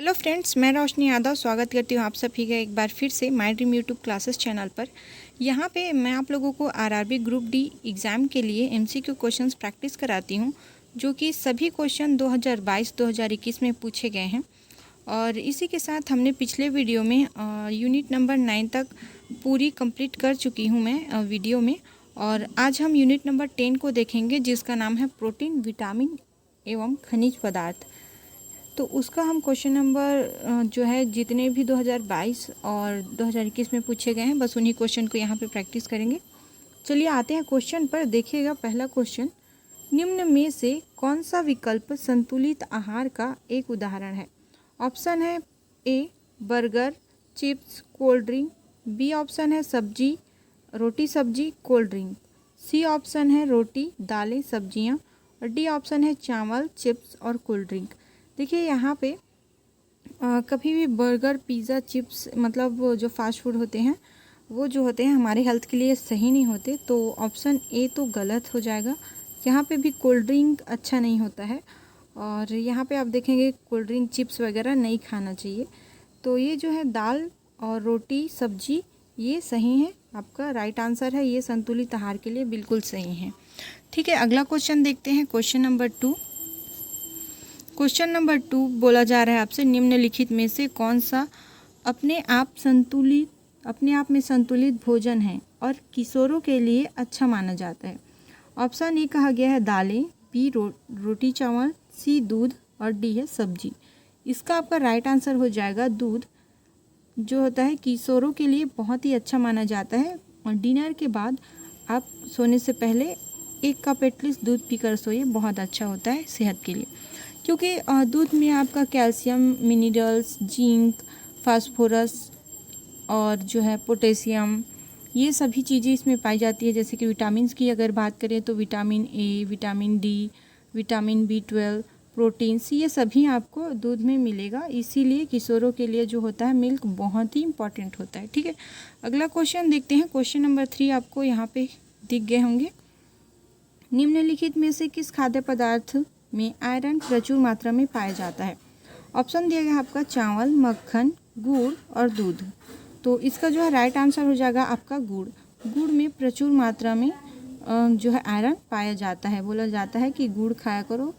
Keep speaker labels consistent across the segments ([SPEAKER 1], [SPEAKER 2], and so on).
[SPEAKER 1] Hello friends, मैं रोशनी यादव स्वागत करती हूँ आप सभी का एक बार फिर से my dream YouTube classes channel पर। यहाँ पे मैं आप लोगों को आरआरबी ग्रुप डी एग्ज़ाम के लिए एमसीक्यू क्वेश्चंस प्रैक्टिस कराती हूँ, जो कि सभी क्वेश्चन 2022-2021 में पूछे गए हैं। और इसी के साथ हमने पिछले वीडियो में यूनिट नंबर 9 तक पूरी कंप्लीट कर चुकी हूँ मैं वीडियो में। और आज हम यूनिट नंबर 10 को देखेंगे, जिसका नाम है प्रोटीन, विटामिन एवं खनिज पदार्थ। तो उसका हम क्वेश्चन नंबर जो है जितने भी 2022 और 2021 में पूछे गए हैं, बस उन्हीं क्वेश्चन को यहाँ पे प्रैक्टिस करेंगे। चलिए आते हैं क्वेश्चन पर। देखिएगा पहला क्वेश्चन, निम्न में से कौन सा विकल्प संतुलित आहार का एक उदाहरण है? ऑप्शन है A burger, chips, cold drink. B option है सब्जी, रोटी सब्जी, कोल्ड ड्रिंक। सी ऑप्शन है रोटी दालें सब्जियाँ। और डी ऑप्शन है चावल, चिप्स और कोल्ड ड्रिंक। देखिए यहाँ पे कभी भी बर्गर, पिज़्ज़ा, चिप्स मतलब वो जो फास्ट फूड होते हैं वो जो होते हैं हमारे हेल्थ के लिए सही नहीं होते, तो ऑप्शन ए तो गलत हो जाएगा। यहाँ पे भी कोल्ड ड्रिंक अच्छा नहीं होता है, और यहाँ पे आप देखेंगे कोल्ड ड्रिंक, चिप्स वगैरह नहीं खाना चाहिए। तो ये जो है दाल और रोटी सब्जी, ये सही है, आपका राइट आंसर है। ये संतुलित आहार के लिए बिल्कुल सही है। ठीक है, अगला क्वेश्चन देखते हैं, क्वेश्चन नंबर 2। क्वेश्चन नंबर 2 बोला जा रहा है आपसे, निम्नलिखित में से कौन सा अपने आप में संतुलित भोजन है और किशोरों के लिए अच्छा माना जाता है? ऑप्शन ए कहा गया है दालें, बी रोटी चावल, सी दूध और डी है सब्जी। इसका आपका राइट आंसर हो जाएगा दूध, जो होता है किशोरों के लिए बहुत ही अच्छा माना जाता है। और डिनर के बाद आप सोने से पहले 1 कप एटलीस्ट दूध पीकर सोइए, बहुत अच्छा होता है सेहत के लिए, क्योंकि दूध में आपका कैल्शियम, मिनरल्स, जिंक, फास्फोरस और जो है पोटेशियम, ये सभी चीज़ें इसमें पाई जाती है। जैसे कि विटामिन्स की अगर बात करें तो vitamin A, vitamin D, vitamin B12, proteins, ये सभी आपको दूध में मिलेगा। इसीलिए किशोरों के लिए जो होता है मिल्क बहुत ही इम्पॉर्टेंट होता है। ठीक है, अगला क्वेश्चन देखते हैं, क्वेश्चन नंबर 3 आपको यहाँ पे दिख गए होंगे। निम्नलिखित में से किस खाद्य पदार्थ में आयरन प्रचुर मात्रा में पाया जाता है? ऑप्शन दिया गया आपका चावल, मक्खन, गुड़ और दूध। तो इसका जो है राइट आंसर हो जाएगा आपका गुड़। गुड़ में प्रचुर मात्रा में जो है आयरन पाया जाता है। बोला जाता है कि गुड़ खाया करो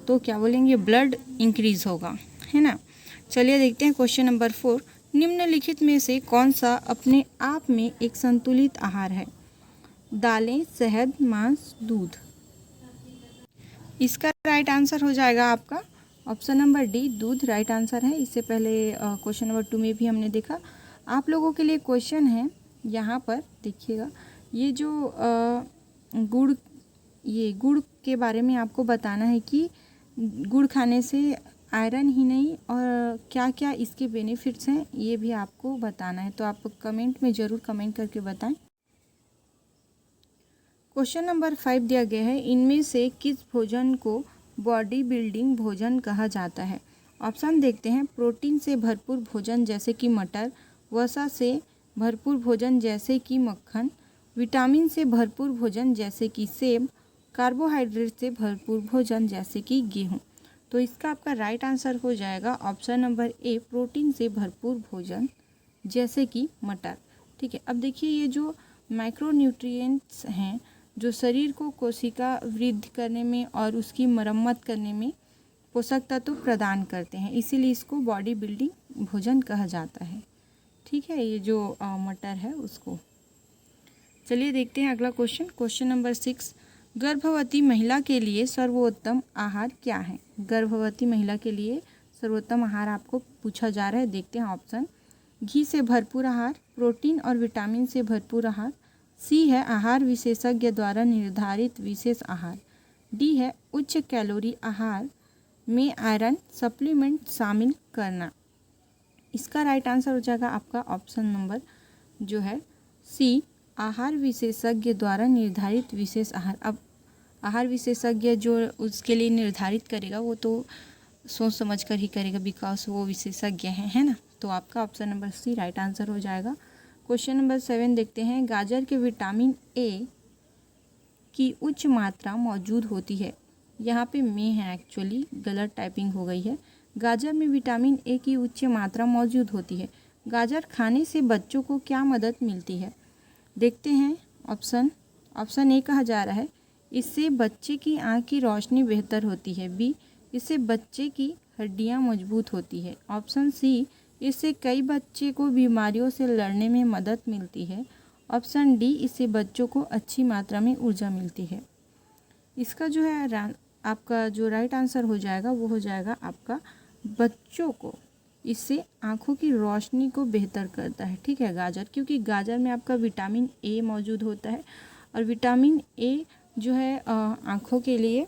[SPEAKER 1] तो क्या बोलेंगे, ब्लड इंक्रीज होगा, है ना। चलिए देखते हैं क्वेश्चन नंबर 4, निम्नलिखित में से कौन सा अपने आप में एक संतुलित आहार है? दालें, शहद, मांस, दूध। इसका राइट आंसर हो जाएगा आपका ऑप्शन नंबर डी, दूध राइट आंसर है। इससे पहले क्वेश्चन नंबर 2 में भी हमने देखा। आप लोगों के लिए क्वेश्चन है यहाँ पर, देखिएगा ये जो गुड़ के बारे में आपको बताना है कि गुड़ खाने से आयरन ही नहीं और क्या क्या इसके बेनिफिट्स हैं, ये भी आपको बताना है। तो आप कमेंट में ज़रूर कमेंट करके बताएं। क्वेश्चन नंबर 5 दिया गया है, इनमें से किस भोजन को बॉडी बिल्डिंग भोजन कहा जाता है? ऑप्शन देखते हैं, प्रोटीन से भरपूर भोजन जैसे कि मटर, वसा से भरपूर भोजन जैसे कि मक्खन, विटामिन से भरपूर भोजन जैसे कि सेब, कार्बोहाइड्रेट से भरपूर भोजन जैसे कि गेहूँ। तो इसका आपका राइट आंसर हो जाएगा ऑप्शन नंबर ए, प्रोटीन से भरपूर भोजन जैसे कि मटर। ठीक है, अब देखिए ये जो माइक्रोन्यूट्रिएंट्स हैं जो शरीर को कोशिका वृद्धि करने में और उसकी मरम्मत करने में पोषक तत्व प्रदान करते हैं, इसीलिए इसको बॉडी बिल्डिंग भोजन कहा जाता है। ठीक है, ये जो मटर है उसको। चलिए देखते हैं अगला क्वेश्चन, क्वेश्चन नंबर 6, गर्भवती महिला के लिए सर्वोत्तम आहार क्या है? गर्भवती महिला के लिए सर्वोत्तम आहार आपको पूछा जा रहा है। देखते हैं ऑप्शन, घी से भरपूर आहार, प्रोटीन और विटामिन से भरपूर आहार, सी है आहार विशेषज्ञ द्वारा निर्धारित विशेष आहार, डी है उच्च कैलोरी आहार में आयरन सप्लीमेंट शामिल करना। इसका राइट आंसर हो जाएगा आपका ऑप्शन नंबर जो है सी, आहार विशेषज्ञ द्वारा निर्धारित विशेष आहार। अब आहार विशेषज्ञ जो उसके लिए निर्धारित करेगा वो तो सोच समझ कर ही करेगा, बिकॉज वो विशेषज्ञ हैं, है ना। तो आपका option number C right answer हो जाएगा। क्वेश्चन नंबर 7 देखते हैं, गाजर के विटामिन ए की उच्च मात्रा मौजूद होती है। यहाँ पे में है, एक्चुअली गलत टाइपिंग हो गई है। गाजर में विटामिन ए की उच्च मात्रा मौजूद होती है। गाजर खाने से बच्चों को क्या मदद मिलती है? देखते हैं ऑप्शन ए कहा जा रहा है इससे बच्चे की आँख की रोशनी बेहतर होती है। बी, इससे बच्चे की हड्डियाँ मजबूत होती है। ऑप्शन सी, इससे कई बच्चे को बीमारियों से लड़ने में मदद मिलती है। ऑप्शन डी, इससे बच्चों को अच्छी मात्रा में ऊर्जा मिलती है। इसका जो है आपका जो राइट आंसर हो जाएगा वो हो जाएगा आपका बच्चों को इससे आँखों की रोशनी को बेहतर करता है। ठीक है, गाजर, क्योंकि गाजर में आपका विटामिन ए मौजूद होता है और विटामिन ए जो है आँखों के लिए,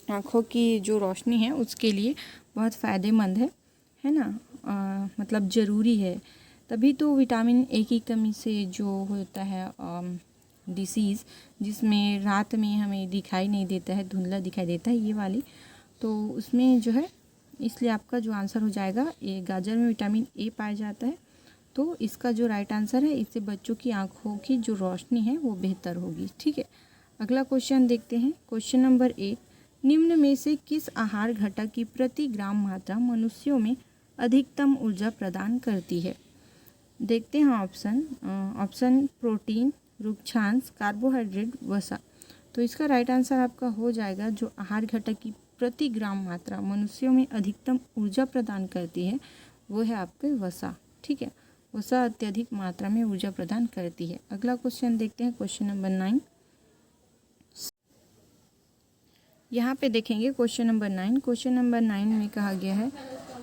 [SPEAKER 1] आँखों की जो रोशनी है उसके लिए बहुत फ़ायदेमंद है ना, मतलब ज़रूरी है। तभी तो विटामिन ए की कमी से जो होता है डिसीज़, जिसमें रात में हमें दिखाई नहीं देता है, धुंधला दिखाई देता है ये वाली, तो उसमें जो है इसलिए आपका जो आंसर हो जाएगा ये गाजर में विटामिन ए पाया जाता है। तो इसका जो राइट आंसर है इससे बच्चों की आँखों की जो रोशनी है वो बेहतर होगी। ठीक है, अगला क्वेश्चन देखते हैं। क्वेश्चन नंबर 1, निम्न में से किस आहार घटक की प्रति ग्राम मात्रा मनुष्यों में अधिकतम ऊर्जा प्रदान करती है? देखते हैं ऑप्शन प्रोटीन, रुक्षांश, कार्बोहाइड्रेट, वसा। तो इसका राइट आंसर आपका हो जाएगा जो आहार घटक की प्रति ग्राम मात्रा मनुष्यों में अधिकतम ऊर्जा प्रदान करती है वो है आपके वसा। ठीक है, वसा अत्यधिक मात्रा में ऊर्जा प्रदान करती है। अगला क्वेश्चन देखते हैं, क्वेश्चन नंबर 9। यहाँ पे देखेंगे क्वेश्चन नंबर 9। क्वेश्चन नंबर 9 में कहा गया है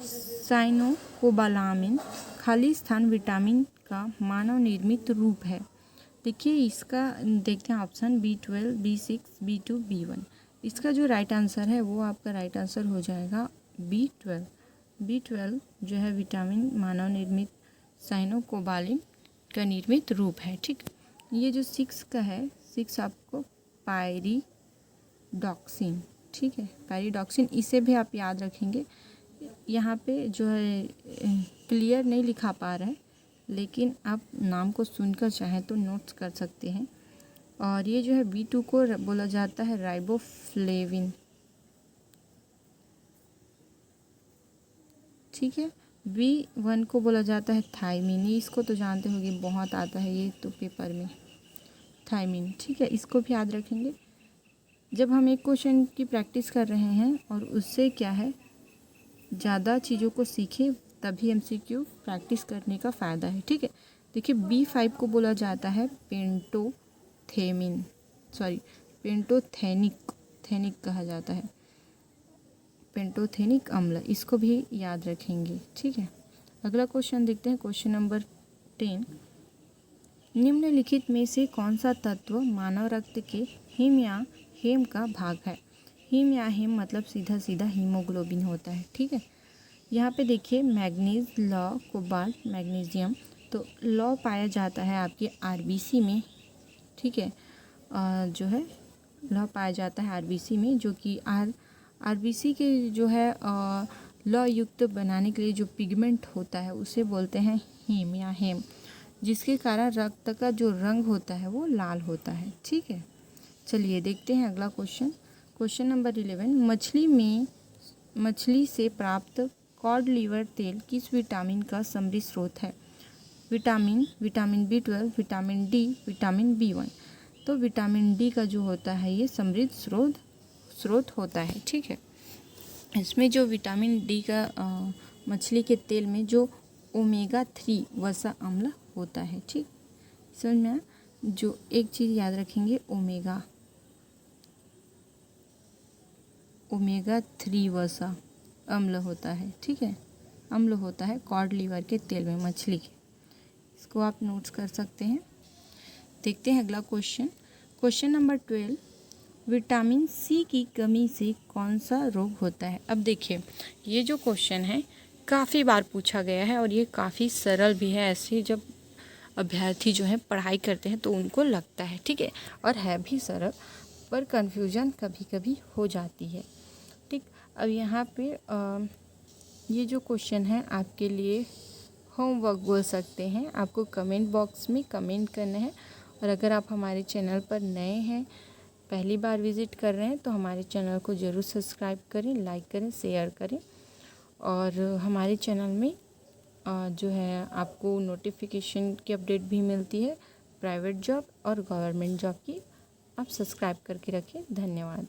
[SPEAKER 1] साइनोकोबालामिन खाली स्थान विटामिन का मानव निर्मित रूप है। देखिए इसका देखते हैं option B12, B6, B2, B1। इसका जो राइट आंसर है वो आपका राइट आंसर हो जाएगा B12। B12 जो है विटामिन मानव निर्मित साइनोकोबालिन का निर्मित रूप है। ठीक, ये जो 6 का है, 6 आपको पायरिडॉक्सिन। ठीक है, पायरिडॉक्सिन, इसे भी आप याद रखेंगे। यहाँ पे जो है क्लियर नहीं लिखा पा रहा है, लेकिन आप नाम को सुनकर चाहें तो नोट्स कर सकते हैं। और ये जो है B2 को बोला जाता है राइबोफ्लेविन। ठीक है, B1 को बोला जाता है थायमिन। ये इसको तो जानते होंगे, बहुत आता है ये तो पेपर में, थायमिन। ठीक है, इसको भी याद रखेंगे। जब हम एक क्वेश्चन की प्रैक्टिस कर रहे हैं और उससे क्या है ज़्यादा चीज़ों को सीखें, तभी MCQ प्रैक्टिस करने का फ़ायदा है। ठीक है, देखिए B5 को बोला जाता है पेंटोथेनिक कहा जाता है, पेंटोथेनिक अम्ल, इसको भी याद रखेंगे। ठीक है, अगला क्वेश्चन देखते हैं, क्वेश्चन नंबर 10। निम्नलिखित में से कौन सा तत्व मानव रक्त के हिम या हेम का भाग है? हिम या हेम मतलब सीधा सीधा हीमोग्लोबिन होता है। ठीक है, यहाँ पे देखिए मैग्नीज, लौ, कोबाल्ट, मैग्नीशियम। तो लौ पाया जाता है आपके RBC में। ठीक है, जो है लौ पाया जाता है RBC में, जो कि RBC के जो है लौ युक्त बनाने के लिए जो पिगमेंट होता है उसे बोलते हैं हीम या हेम, जिसके कारण रक्त का जो रंग होता है वो लाल होता है। ठीक है, चलिए देखते हैं अगला क्वेश्चन। क्वेश्चन नंबर 11, मछली से प्राप्त कॉड लिवर तेल किस विटामिन का समृद्ध स्रोत है? Vitamin B12, vitamin D, vitamin B1। तो विटामिन डी का जो होता है ये समृद्ध स्रोत होता है। ठीक है, इसमें जो विटामिन डी का मछली के तेल में जो ओमेगा 3 वसा अम्ल होता है। ठीक, समझ में? जो एक चीज़ याद रखेंगे, ओमेगा 3 वसा अम्ल होता है। ठीक है, अम्ल होता है कॉड लीवर के तेल में, मछली के। इसको आप नोट्स कर सकते हैं। देखते हैं अगला question. Question number 12, vitamin C की कमी से कौन सा रोग होता है? अब देखिए ये जो क्वेश्चन है काफ़ी बार पूछा गया है और ये काफ़ी सरल भी है। ऐसे जब अभ्यर्थी जो है पढ़ाई करते हैं तो उनको लगता है, ठीक है, और है भी सरल, पर कन्फ्यूजन कभी कभी हो जाती है। ठीक, अब यहाँ पे ये जो क्वेश्चन है आपके लिए होमवर्क बोल सकते हैं। आपको कमेंट बॉक्स में कमेंट करना है, और अगर आप हमारे चैनल पर नए हैं, पहली बार विज़िट कर रहे हैं, तो हमारे चैनल को ज़रूर सब्सक्राइब करें, लाइक करें, शेयर करें। और हमारे चैनल में जो है आपको नोटिफिकेशन की अपडेट भी मिलती है प्राइवेट जॉब और गवर्नमेंट जॉब की। आप सब्सक्राइब करके रखें। धन्यवाद।